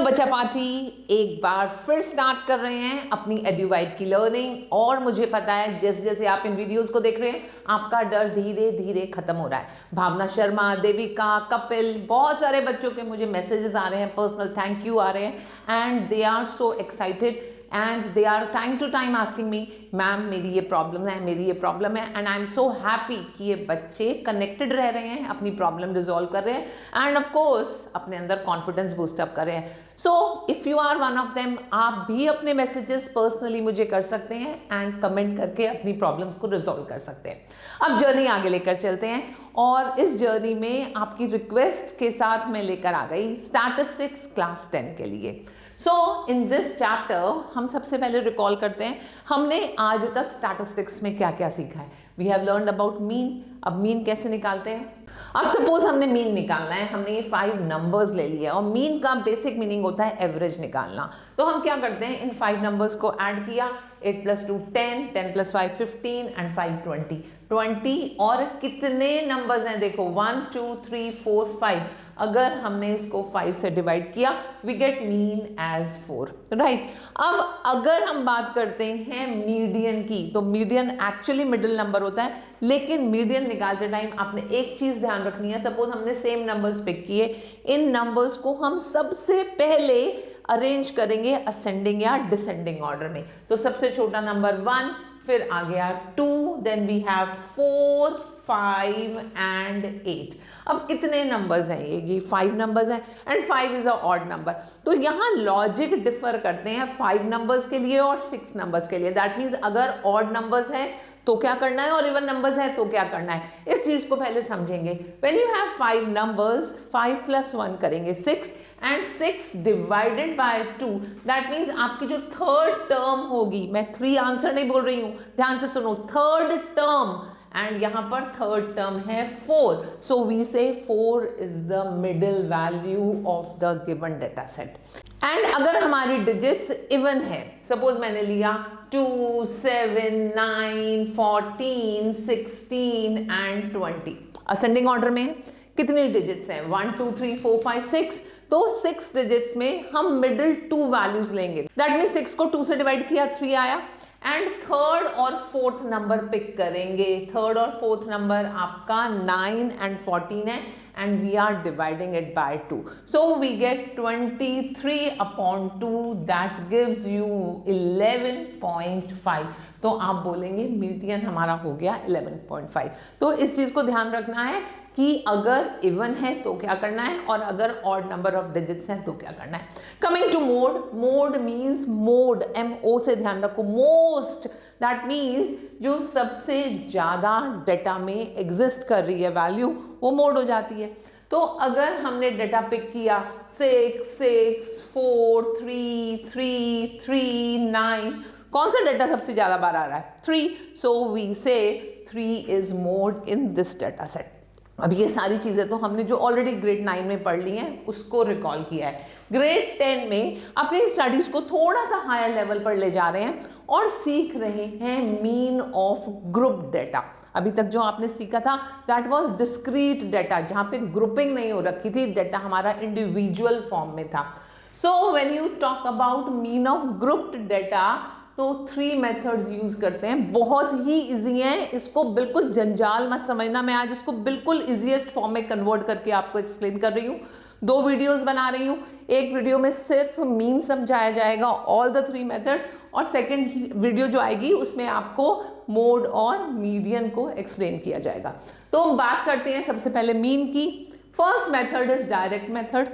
बच्चा पार्टी एक बार फिर स्टार्ट कर रहे हैं अपनी एडुवाइब की लर्निंग। और मुझे पता है जैसे जैसे आप इन वीडियोस को देख रहे हैं आपका डर धीरे धीरे खत्म हो रहा है। भावना शर्मा, देविका, कपिल, बहुत सारे बच्चों के मुझे मैसेजेस आ रहे हैं, पर्सनल थैंक यू आ रहे हैं and they are so excited and they are time to time asking me ma'am मेरी ये प्रॉब्लम है, मेरी ये प्रॉब्लम है। And I am so happy कि ये बच्चे कनेक्टेड रह रहे हैं, अपनी प्रॉब्लम रिजॉल्व कर रहे हैं एंड ऑफ कोर्स अपने अंदर कॉन्फिडेंस बूस्ट अप कर रहे हैं। So if you are one of them, आप भी अपने मैसेजेस पर्सनली मुझे कर सकते हैं एंड कमेंट करके अपनी प्रॉब्लम्स को रिजॉल्व कर सकते हैं। अब जर्नी आगे लेकर चलते हैं और इस जर्नी में आपकी रिक्वेस्ट के साथ मैं लेकर आ गई स्टैटिस्टिक्स क्लास 10 के लिए। सो इन दिस चैप्टर हम सबसे पहले रिकॉल करते हैं हमने आज तक स्टैटिस्टिक्स में क्या क्या सीखा है। We have learned about mean. अब मीन कैसे निकालते हैं। अब सपोज हमने मीन निकालना है, हमने ये 5 नंबर्स ले लिए और मीन का बेसिक मीनिंग होता है एवरेज निकालना। तो हम क्या करते हैं, इन 5 नंबर्स को ऐड किया, 8 + 2 10, 10 + 5 15 एंड 5 20 और कितने नंबर्स हैं देखो 1 2 3 4 5। अगर हमने इसको 5 से डिवाइड किया we get mean as 4, right. अब अगर हम बात करते हैं मीडियन की, तो मीडियन एक्चुअली मिडिल नंबर होता है, लेकिन मीडियन निकालते टाइम आपने एक चीज ध्यान रखनी है। सपोज हमने सेम नंबर्स पिक किए, इन नंबर्स को हम सबसे पहले अरेंज करेंगे असेंडिंग या डिसेंडिंग ऑर्डर में। तो सबसे छोटा नंबर 1, फिर आ गया 2, देन वी हैव 4 5 एंड 8। अब कितने नंबर्स हैं, ये 5 नंबर्स हैं and 5 is a odd number. तो यहाँ लॉजिक डिफर करते हैं 5 नंबर्स के लिए और 6 नंबर्स के लिए। दैट मीन्स अगर ऑड नंबर्स हैं तो क्या करना है और इवन नंबर्स हैं तो क्या करना है, इस चीज को पहले समझेंगे। व्हेन यू हैव 5 नंबर्स, 5 + 1 करेंगे 6 and 6 divided by 2, that means आपकी जो थर्ड टर्म होगी, मैं 3 आंसर नहीं बोल रही हूं, ध्यान से सुनो, थर्ड टर्म, एंड यहां पर थर्ड टर्म है 4। सो वी से 4 is the middle value of the given data set. And अगर हमारी डिजिट्स इवन है, सपोज मैंने लिया 2 7 9 14 16 एंड 20, असेंडिंग ऑर्डर में कितनी डिजिट्स हैं 1 2 3 4 5 6, तो 6 डिजिट्स में हम मिडिल 2 वैल्यूज लेंगे। दैट मीन 6 को 2 से डिवाइड किया 3 आया एंड थर्ड और फोर्थ नंबर पिक करेंगे। थर्ड और फोर्थ नंबर आपका 9 एंड 14 है and we are dividing it by 2, so we get 23/2, that gives you 11.5। तो आप बोलेंगे मीडियन हमारा हो गया 11.5। तो इस चीज को ध्यान रखना है कि अगर इवन है तो क्या करना है और अगर ऑड नंबर ऑफ डिजिट्स हैं तो क्या करना है। Coming to mode, mode means mode, MO से ध्यान रखो, मोस्ट, दैट मीन्स जो सबसे ज्यादा डेटा में एग्जिस्ट कर रही है वैल्यू वो मोड हो जाती है। तो अगर हमने डेटा पिक किया 6 6 4 3 3 3 9, कौन सा डेटा सबसे ज्यादा बार आ रहा है 3, सो वी से 3 is mode in this data set. अब ये सारी चीजें तो हमने जो ऑलरेडी ग्रेड 9 में पढ़ ली हैं उसको रिकॉल किया है। ग्रेड 10 में अपनी स्टडीज को थोड़ा सा हायर लेवल पर ले जा रहे हैं और सीख रहे हैं मीन ऑफ ग्रुप डेटा। अभी तक जो आपने सीखा था दैट वाज डिस्क्रीट डेटा, जहां पे ग्रुपिंग नहीं हो रखी थी, डेटा हमारा इंडिविजुअल फॉर्म में था। So when you talk about mean of grouped data तो 3 मेथड्स यूज करते हैं, बहुत ही इजी है, इसको बिल्कुल जंजाल मत समझना। मैं आज इसको बिल्कुल इजीएस्ट फॉर्म में कन्वर्ट करके आपको एक्सप्लेन कर रही हूँ। 2 वीडियोस बना रही हूँ, एक वीडियो में सिर्फ मीन समझाया जाएगा ऑल द 3 मेथड्स, और सेकेंड वीडियो जो आएगी उसमें आपको मोड और मीडियन को एक्सप्लेन किया जाएगा। तो हम बात करते हैं सबसे पहले मीन की। First method is direct method,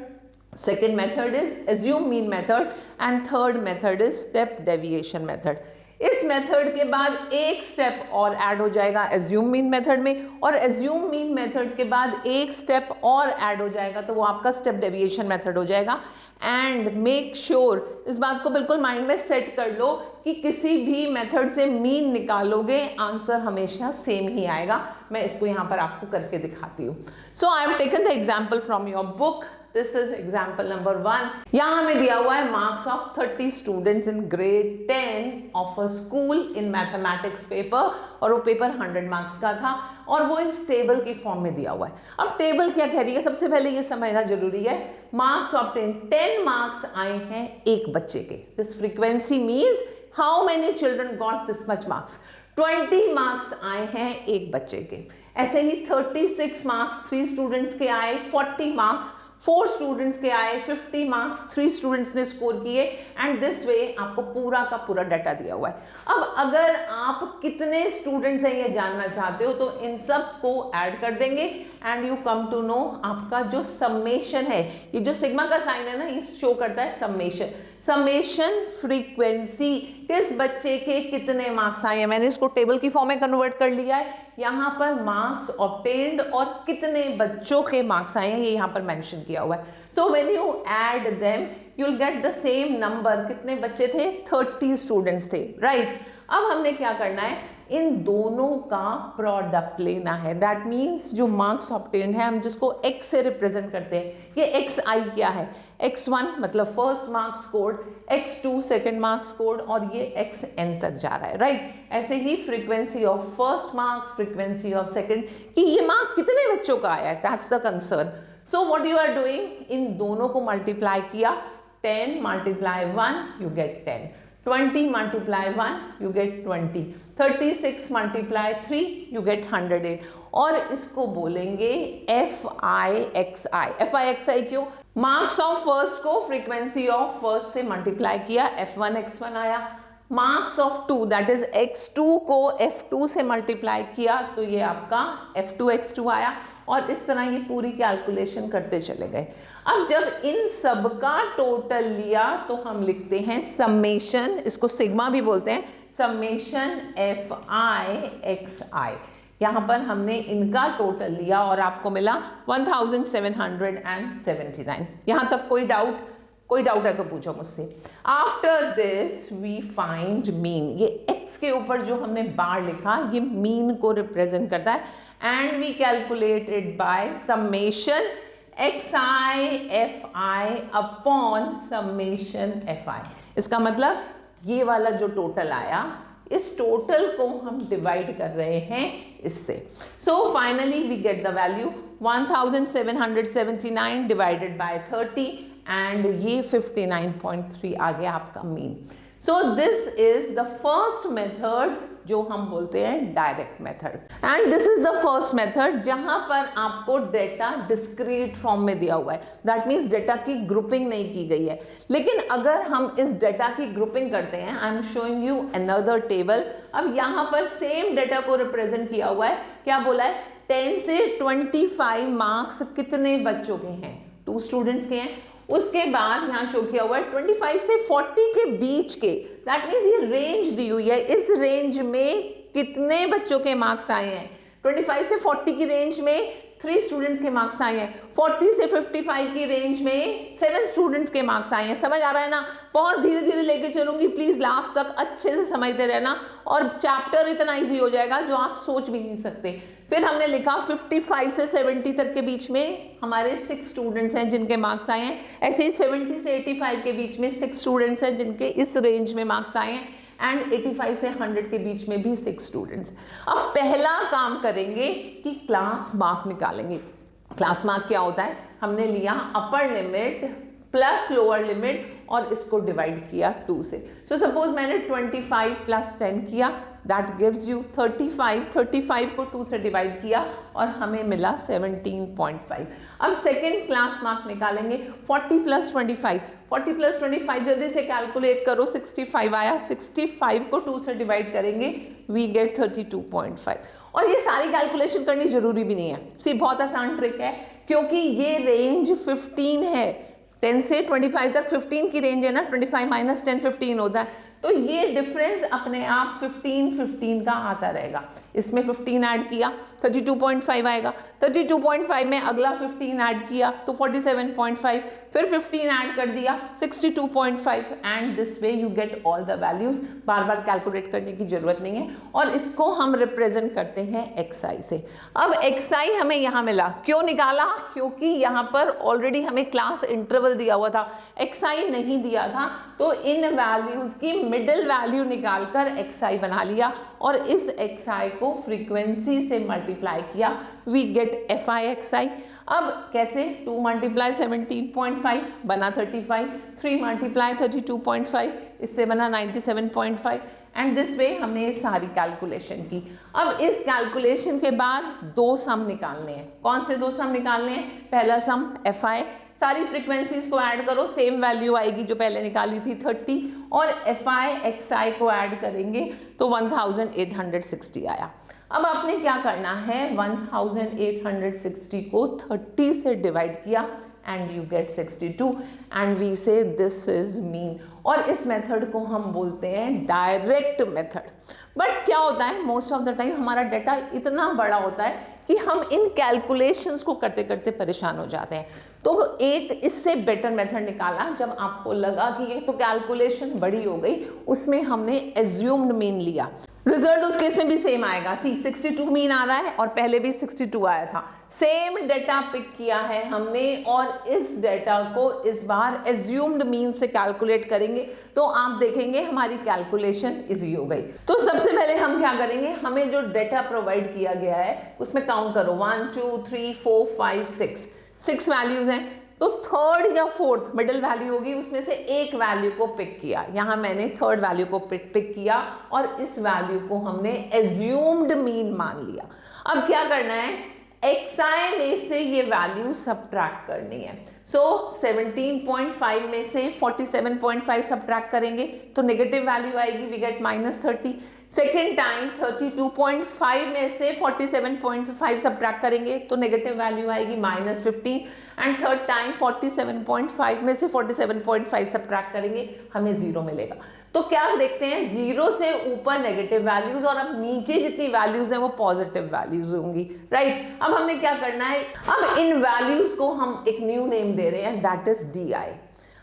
second method is assume mean method and third method is step deviation method। इस मेथड के बाद एक स्टेप और ऐड हो जाएगा assume mean मेथड में, और assume mean मेथड के बाद एक स्टेप और ऐड हो जाएगा तो वो आपका step deviation मेथड हो जाएगा। एंड मेक श्योर, इस बात को बिल्कुल माइंड में सेट कर लो कि किसी भी मेथड से मीन निकालोगे आंसर हमेशा सेम ही आएगा। मैं इसको यहाँ पर आपको करके दिखाती हूँ। So I have taken the example from your book this is example number 1। यहाँ हमें दिया हुआ है marks of 30 students in grade 10 of a school in mathematics paper, और वो पेपर 100 मार्क्स का था और वो इस टेबल की फॉर्म में दिया हुआ है। अब टेबल क्या कह रही है, सबसे पहले ये समझना जरूरी है। मार्क्स ऑफ 10 मार्क्स आए हैं एक बच्चे के। This frequency means how many children got this much marks. 20 marks आए हैं एक बच्चे के। ऐसे ही 36 मार्क्स 3 स्टूडेंट्स के आए, 40 मार्क्स 4 स्टूडेंट्स के आए, 50 मार्क्स 3 स्टूडेंट्स ने स्कोर किए, एंड दिस वे आपको पूरा का पूरा डाटा दिया हुआ है। अब अगर आप कितने स्टूडेंट्स हैं ये जानना चाहते हो तो इन सब को ऐड कर देंगे and you come to know आपका जो समेशन है, ये जो सिग्मा का साइन है ना, ये शो करता है समेशन। समेशन फ्रीक्वेंसी, किस बच्चे के कितने मार्क्स आए हैं, मैंने इसको टेबल की फॉर्म में कन्वर्ट कर लिया है। यहाँ पर मार्क्स ऑब्टेन्ड और कितने बच्चों के मार्क्स आए हैं ये यहाँ पर मेंशन किया हुआ है। So when you add them you will get the same number. कितने बच्चे थे, 30 स्टूडेंट्स थे, राइट। अब हमने क्या करना है, इन दोनों का प्रोडक्ट लेना है। दैट मीन्स जो मार्क्स ऑब्टेन्ड है हम जिसको x से रिप्रेजेंट करते हैं, ये xi क्या है, x1 मतलब first marks scored, x2 second marks scored, और ये xn तक जा रहा है, राइट। ऐसे ही frequency of first marks, frequency of second, कि ये मार्क कितने बच्चों का आया है, that's the concern. So what you are doing, इन दोनों को मल्टीप्लाई किया, 10 multiply 1 you get 10, 20 multiply 1 you get 20, 36 multiply 3 you get 108, और इसको बोलेंगे FIXI। FIXI क्यों, मार्क्स ऑफ फर्स्ट को फ्रीक्वेंसी ऑफ फर्स्ट से मल्टीप्लाई किया, F1 X1 आया। Marks of 2 that is X2 को F2 से मल्टीप्लाई किया तो ये आपका F2 X2 आया, और इस तरह ये पूरी कैलकुलेशन करते चले गए। अब जब इन सब का टोटल लिया तो हम लिखते हैं समेशन, इसको सिग्मा भी बोलते हैं, समेशन FIXI। यहाँ पर हमने इनका टोटल लिया और आपको मिला 1779। यहाँ तक कोई डाउट है तो पूछो मुझसे। After this we find mean, ये x के ऊपर जो हमने बार लिखा ये मीन को रिप्रेजेंट करता है, and we calculated by summation XI FI upon summation FI। इसका मतलब ये वाला जो टोटल आया, इस टोटल को हम डिवाइड कर रहे हैं इससे। So finally we get the value 1779 divided by 30, and ये 59.3 आ गया आपका mean. So this is the first method जो हम बोलते हैं direct method, and this is the first method जहां पर आपको डेटा डिस्क्रीट फॉर्म में दिया हुआ है। दैट मीन्स डेटा की ग्रुपिंग नहीं की गई है। लेकिन अगर हम इस डेटा की ग्रुपिंग करते हैं, I am showing you another table. अब यहाँ पर सेम डेटा को रिप्रेजेंट किया हुआ है, क्या बोला है, 10 से 25 मार्क्स कितने बच्चों के हैं, 2 स्टूडेंट्स के हैं। उसके बाद यहाँ शो किया हुआ है 25 से 40 के बीच के, दैट मीन्स ये रेंज दी हुई है, इस रेंज में कितने बच्चों के मार्क्स आए हैं। 25 से 40 की रेंज में 3 स्टूडेंट्स के मार्क्स आए हैं, 40 से 55 की रेंज में 7 स्टूडेंट्स के मार्क्स आए हैं। समझ आ रहा है ना, बहुत धीरे धीरे लेके चलूंगी, प्लीज लास्ट तक अच्छे से समझते रहना, और चैप्टर इतना इजी हो जाएगा जो आप सोच भी नहीं सकते। फिर हमने लिखा 55 से 70 तक के बीच में हमारे 6 स्टूडेंट्स हैं जिनके मार्क्स आए हैं। ऐसे ही 70 से 85 के बीच में 6 स्टूडेंट्स हैं जिनके इस रेंज में मार्क्स आए हैं, एंड 85 से 100 के बीच में भी 6 स्टूडेंट्स। अब पहला काम करेंगे कि क्लास मार्क निकालेंगे। क्लास मार्क क्या होता है, हमने लिया upper limit plus lower limit और इसको डिवाइड किया 2 से। सो सपोज मैंने 25 प्लस 10 किया, दैट गिव्स यू 35। 35 को 2 से डिवाइड किया और हमें मिला 17.5। अब सेकेंड क्लास मार्क निकालेंगे, 40 प्लस 25। 40 प्लस 25 जल्दी से कैलकुलेट करो, 65 आया। 65 को 2 से डिवाइड करेंगे, वी गेट 32.5। और ये सारी कैलकुलेशन करनी जरूरी भी नहीं है, सिर्फ बहुत आसान ट्रिक है, क्योंकि ये रेंज 15 है। 10 से 25 तक 15 की रेंज है ना, 25 माइनस 10 15 होता है। तो ये डिफरेंस अपने आप 15 का आता रहेगा। इसमें 15 ऐड किया 32.5 आएगा, 32.5 में अगला 15 ऐड किया तो 47.5, फिर 15 ऐड कर दिया 62.5 and this way you get all the values. Bar bar calculate करने की जरूरत नहीं है और इसको हम रिप्रेजेंट करते हैं xi से। अब xi हमें यहाँ मिला, क्यों निकाला? क्योंकि यहाँ पर ऑलरेडी हमें क्लास इंटरवल दिया हुआ था, xi नहीं दिया था, तो इन वैल्यूज की मिडिल वैल्यू निकालकर xi बना लिया और इस xi को फ्रीक्वेंसी से मल्टीप्लाई किया, वी गेट fi। अब कैसे? 2 मल्टीप्लाई 17.5 बना 35, 3 मल्टीप्लाई 32.5 इससे बना 97.5 एंड दिस वे हमने सारी कैलकुलेशन की। अब इस कैलकुलेशन के बाद दो सम निकालने हैं। कौन से दो सम निकालने हैं? पहला सम fi, सारी फ्रीक्वेंसीज को ऐड करो, सेम वैल्यू आएगी जो पहले निकाली थी 30, और fi xi को ऐड करेंगे तो 1860 आया। अब आपने क्या करना है? 1860 को 30 से डिवाइड किया and you get 62 and we say this is mean. और इस मेथड को हम बोलते हैं डायरेक्ट मेथड। बट क्या होता है, मोस्ट ऑफ द टाइम हमारा डेटा इतना बड़ा होता है कि हम इन कैलकुलेशंस को करते करते परेशान हो जाते हैं। तो एक इससे बेटर मेथड निकाला जब आपको लगा कि ये तो कैलकुलेशन बड़ी हो गई, उसमें हमने एज्यूम्ड मीन लिया। रिजल्ट उस केस में भी सेम आएगा। सी 62 मीन आ रहा है और पहले भी 62 आया था, सेम डेटा पिक किया है हमने और इस डेटा को इस बार एज्यूम्ड मीन से कैलकुलेट करेंगे तो आप देखेंगे हमारी कैलकुलेशन इजी हो गई। तो सबसे पहले हम क्या करेंगे, हमें जो डेटा प्रोवाइड किया गया है उसमें काउंट करो 1 2 3 4 5 6 वैल्यूज हैं, तो थर्ड या फोर्थ मिडिल वैल्यू होगी, उसमें से एक वैल्यू को पिक किया। यहां मैंने थर्ड वैल्यू को पिक किया और इस वैल्यू को हमने एज्यूम्ड मीन मान लिया। अब क्या करना है, xi में से ये वैल्यू सब्ट्रैक्ट करनी है। सो 17.5 में से 47.5 सब्ट्रैक्ट करेंगे तो नेगेटिव वैल्यू आएगी, वी गेट -30। सेकेंड टाइम 32.5 में से 47.5 सब्ट्रैक्ट करेंगे तो नेगेटिव वैल्यू आएगी -15 एंड थर्ड टाइम 47.5 में से 47.5 सब्ट्रैक्ट करेंगे हमें 0 मिलेगा। तो क्या देखते हैं, 0 से ऊपर नेगेटिव वैल्यूज और अब नीचे जितनी वैल्यूज हैं वो पॉजिटिव वैल्यूज होंगी, राइट। अब हमने क्या करना है, अब इन वैल्यूज को हम एक न्यू नेम दे रहे हैं, दैट इज di।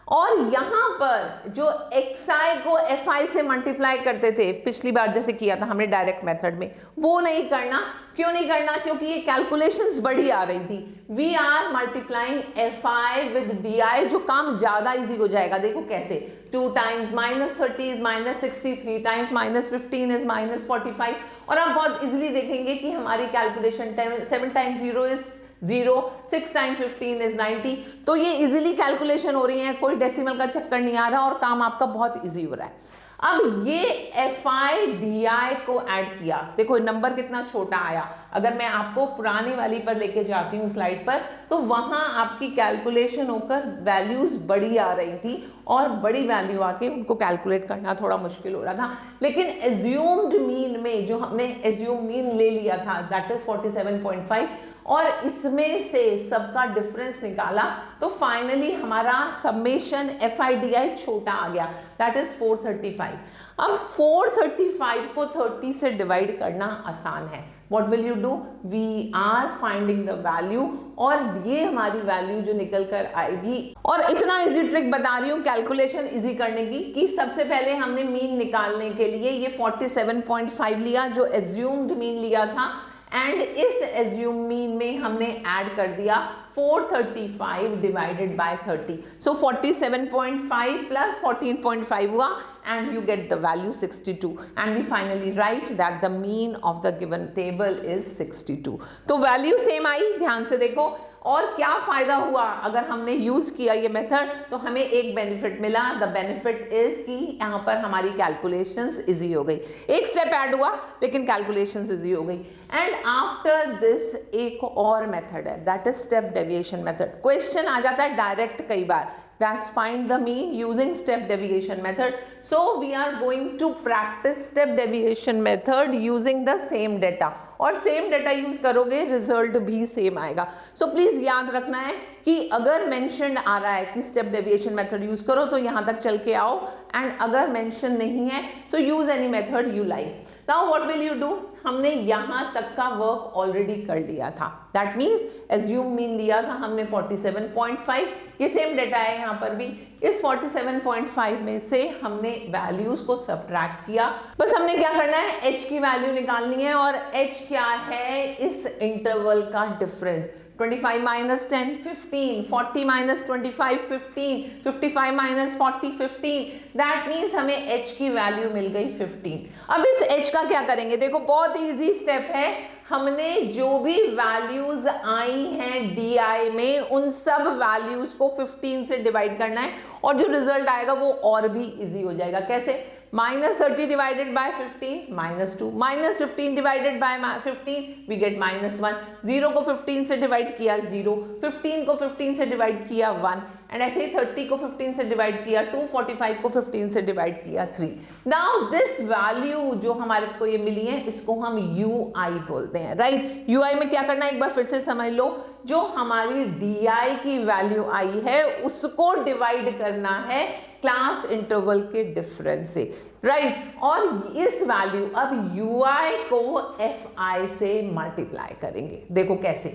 और यहां पर जो xi को fi से मल्टीप्लाई करते थे पिछली बार जैसे किया था हमने डायरेक्ट मेथड में, वो नहीं करना। क्यों नहीं करना? क्योंकि ये कैलकुलेशंस बड़ी आ रही थी। We are multiplying fi with di, जो काम ज्यादा इजी हो जाएगा। देखो कैसे, 2 टाइम्स -30 इज -60, 3 टाइम्स -15 इज -45 और आप बहुत इजीली देखेंगे कि हमारी calculation 7 times 0 is 0, 6 times 15 is 90। तो ये इजीली कैलकुलेशन हो रही है, कोई डेसिमल का चक्कर नहीं आ रहा और काम आपका बहुत इजी हो रहा है। अब ये fi di को ऐड किया, देखो नंबर कितना छोटा आया। अगर मैं आपको पुरानी वाली पर लेके जाती हूँ स्लाइड पर, तो वहां आपकी कैलकुलेशन होकर वैल्यूज बड़ी आ रही थी और बड़ी वैल्यू आके उनको कैलकुलेट करना थोड़ा मुश्किल हो रहा था। लेकिन एज्यूम्ड मीन में जो हमने एज्यूम मीन ले लिया था दैट इज 47.5 और इसमें से सबका डिफरेंस निकाला तो फाइनली हमारा समेशन fi di छोटा आ गया, दैट इज 435। अब 435 को 30 से डिवाइड करना आसान है। What will you do? We are finding the value और ये हमारी वैल्यू जो निकल कर आएगी। और इतना इजी ट्रिक बता रही हूँ कैलकुलेशन इजी करने की कि सबसे पहले हमने मीन निकालने के लिए ये 47.5 लिया जो एज्यूम्ड मीन लिया था एंड इस एज्यूम मीन में हमने ऐड कर दिया 435 डिवाइडेड बाय 30। सो 47.5 प्लस 14.5 हुआ and you get the value 62 and we finally write that the mean of the given table is 62। तो वैल्यू सेम आई, ध्यान से देखो। और क्या फायदा हुआ अगर हमने यूज किया ये मेथड, तो हमें एक बेनिफिट मिला। द बेनिफिट इज कि यहाँ पर हमारी कैलकुलेशंस इजी हो गई, एक स्टेप ऐड हुआ लेकिन कैलकुलेशंस इजी हो गई। एंड आफ्टर दिस एक और मेथड है that is step deviation method. Question आ जाता है डायरेक्ट कई बार, that's find the mean using step deviation method. So we are going to practice step deviation method using the same data, और same data use करोगे result भी same आएगा. So please याद रखना है कि अगर मेंशन आ रहा है कि स्टेप डेविएशन मेथड यूज करो तो यहां तक चल के आओ, एंड अगर मेंशन नहीं है so use any method you like. Now what will you do, हमने यहां तक का वर्क ऑलरेडी कर लिया था. दैट मीन्स एज्यूम मीन लिया था हमने 47.5, ये सेम डेटा है यहाँ पर भी. इस 47.5 में से हमने वैल्यूज को सब्ट्रैक्ट किया. बस हमने क्या करना है, h की वैल्यू निकालनी है, और h क्या है, इस इंटरवल का difference. 25 minus 10 15, 40 minus 25 15, 55 minus 40 15. That means हमें h की वैल्यू मिल गई 15. अब इस h का क्या करेंगे, देखो बहुत इजी स्टेप है. हमने जो भी वैल्यूज आई हैं di में उन सब वैल्यूज को 15 से डिवाइड करना है, और जो रिजल्ट आएगा वो और भी इजी हो जाएगा. कैसे, -30 divided by 15 -2, -15 divided by 15 we get -1. 0 को 15 से डिवाइड किया 0, 15 को 15 से डिवाइड किया 1, एंड ऐसे ही 30 को 15 से डिवाइड किया 2, 45 को 15 से डिवाइड किया 3. नाउ दिस वैल्यू जो हमारे को ये मिली है इसको हम ui बोलते हैं, राइट. ui में क्या करना है एक बार फिर से समझ लो, जो हमारी di की वैल्यू आई है उसको डिवाइड करना है क्लास इंटरवल के डिफरेंस से, राइट. और इस वैल्यू अब ui को fi से मल्टीप्लाई करेंगे. देखो कैसे,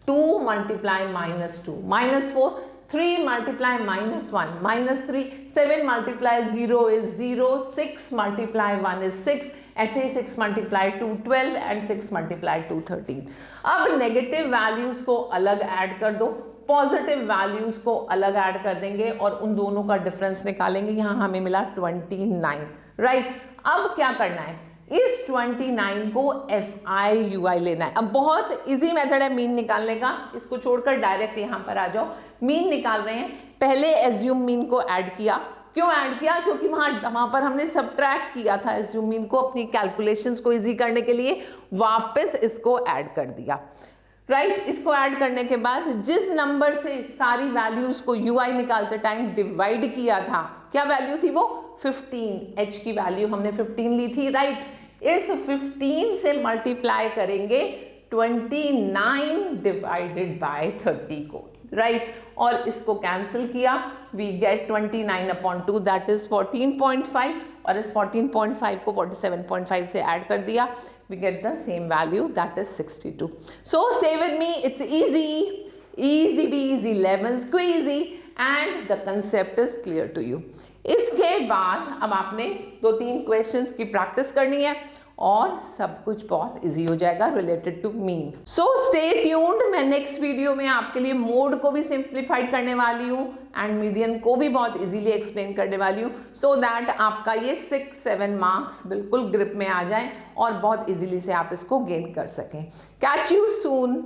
2 multiply -2 -4, 3 multiply -1 -3, 7 multiply 0 is 0, 6 multiply 1 is 6, ऐसे ही 6 मल्टीप्लाई 2 12, एंड 6 मल्टीप्लाई 2 13. अब नेगेटिव वैल्यूज को अलग ऐड कर दो, पॉजिटिव वैल्यूज को अलग ऐड कर देंगे, और उन दोनों का डिफरेंस निकालेंगे. यहाँ हमें मिला 29, राइट. अब क्या करना है, इस 29 को fi ui लेना है. अब बहुत इजी मेथड है मीन निकालने का, इसको छोड़कर डायरेक्ट यहाँ पर आ जाओ. मीन निकाल रहे हैं, पहले एज्यूम मीन को ऐड किया. क्यों ऐड किया, क्योंकि वहां पर हमने सब्ट्रैक्ट किया था एज्यूम मीन को अपनी कैलकुलेशंस को इजी करने के लिए. वापस इसको ऐड कर दिया, राइट. इसको ऐड करने के बाद जिस नंबर से सारी वैल्यूज को ui निकालते टाइम डिवाइड किया था, क्या वैल्यू थी वो 15, h की वैल्यू हमने 15 ली थी, राइट. इस 15 से मल्टीप्लाई करेंगे 29 डिवाइडेड बाय 30 को, राइट. और इसको कैंसिल किया, वी गेट 29/2 दैट इज 14.5, और इस 14.5 को 47.5 से ऐड कर दिया, we get the same value that is 62. So say with me, it's easy peasy lemon squeezy, and the concept is clear to you. इसके बाद अब आपने 2-3 क्वेश्चंस की प्रैक्टिस करनी है, और सब कुछ बहुत इजी हो जाएगा related to mean. So stay tuned. मैं नेक्स्ट वीडियो में आपके लिए मोड को भी सिंप्लीफाइड करने वाली हूँ, एंड मीडियन को भी बहुत इजीली एक्सप्लेन करने वाली हूँ, सो दैट आपका ये 6-7 मार्क्स बिल्कुल ग्रिप में आ जाए और बहुत इजीली से आप इसको गेन कर सकें. Catch you soon.